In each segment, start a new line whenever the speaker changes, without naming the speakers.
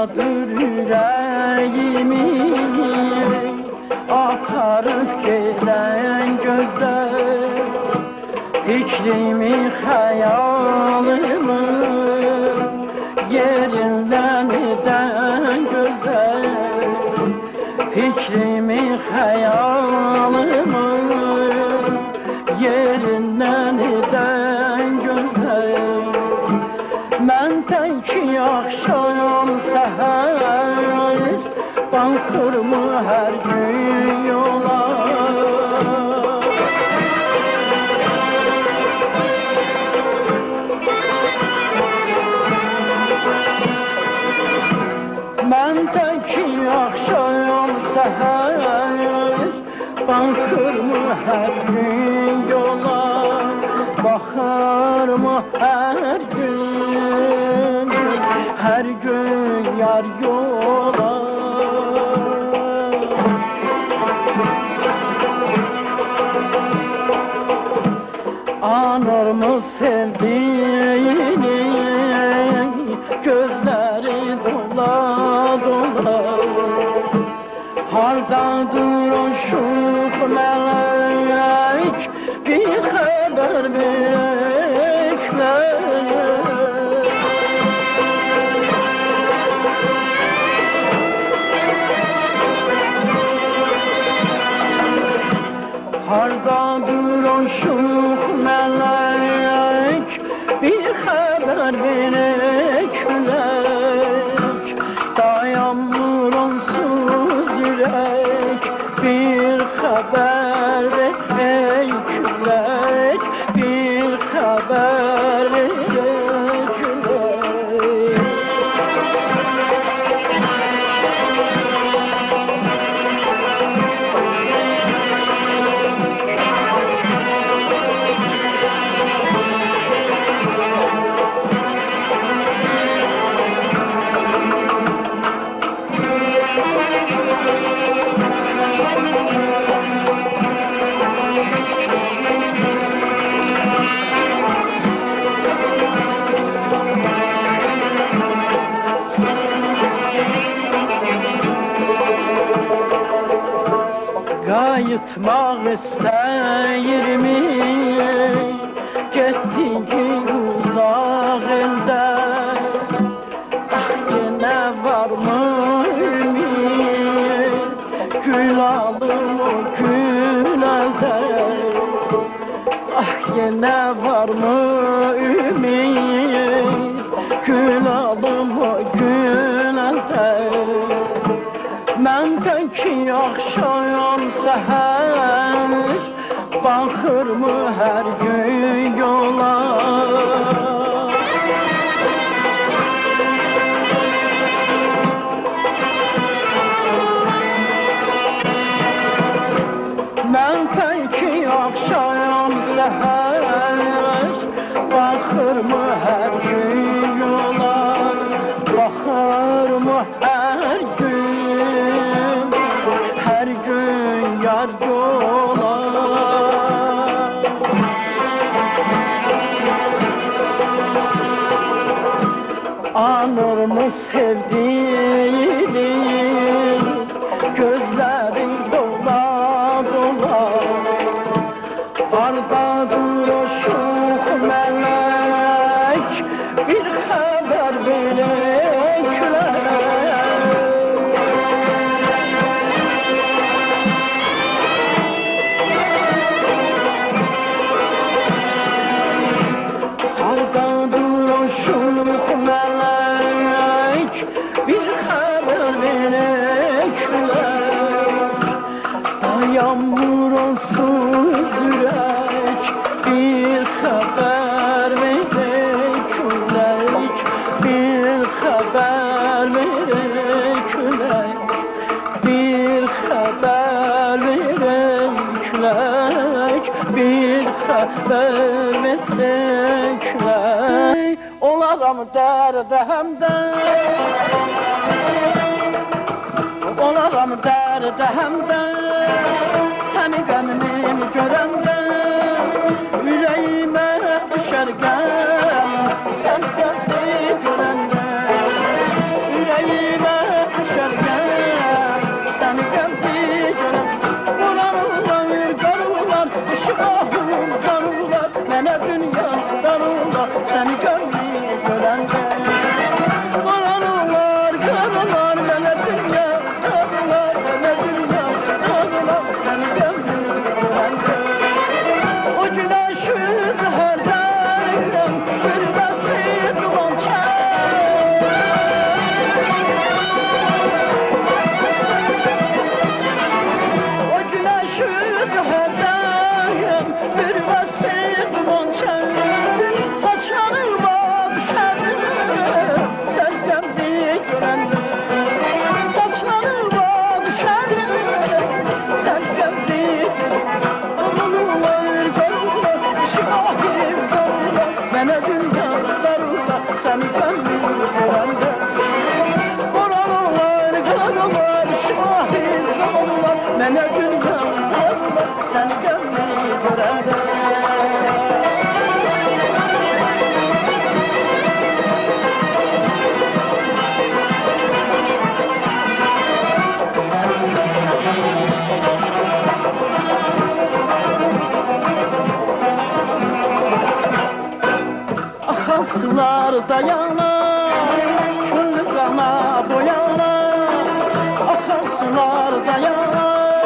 doladır yüreğimi, aparıp gelen güzel fikrimi, hayalımı yerinden eden güzel fikrimi, hayalımı yerinden eden güzel. Mən tək axşam səhər baxırmı hər gün yola. Mən tək axşam səhər baxırmı hər gün yola. Baxırmı hər gün yar yola. Anırmı sevdiğini, gözleri dola dola. Hardadır o şuh melek, bir haber bekler. Hardadır o şuh melek, bir haber verek. Dayanmır onsuz yürek, bir haber verek. Bir haber verek. Qayıtmaq istəyirmi getdiyin uzaq eldə? Ah, yenə varmı ümid, gül alım o gün əldə? Ah, yenə varmı ümid, gül alım o gün əldə? Mən tək axşam səhər baxırmı hər gün yola. Mən tək axşam səhər baxırmı hər gün yola. Baxırmı hər gün yar yola. Anırmı sevdiğini, gözlerin dola dola. Hardadır o şuh melek, bir haber verekler. Hardadır o şuh melek, bir haber verekler. Dayanmır onsuz yürek, bir haber verekler. Bir haber verekler. Bir haber verekler. Bir haber verekler. Olaram dərdə həmdə, olaram dərdə həmdə, səni qəmini görəndə, ürəyimə düşər qəm, sən qəmini görəndə, ürəyimə akan sular dayanar, könlüm kana boyanar. Akan sular dayanar,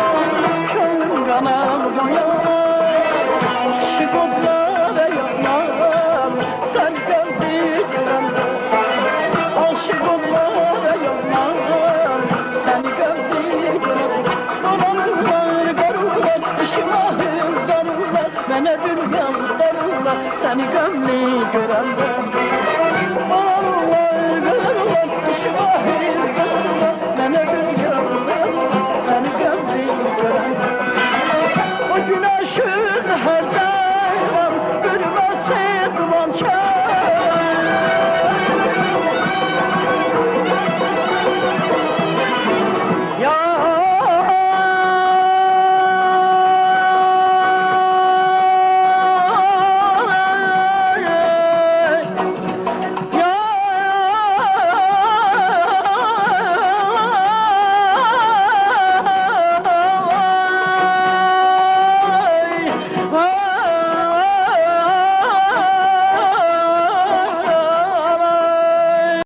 könlüm kana boyanar. Aşık ollara yanar, sen geldi görende. Aşık ollara yanar, seni geldi görende. Dolanırlar, garurlar, işimahım zarurlar. Bana dünyam darurlar, seni gönlü görende. Dolanırlar, garurlar, işimahım zarurlar. Bana dünyam darurlar, seni gönlü görende. O güneşi zeherde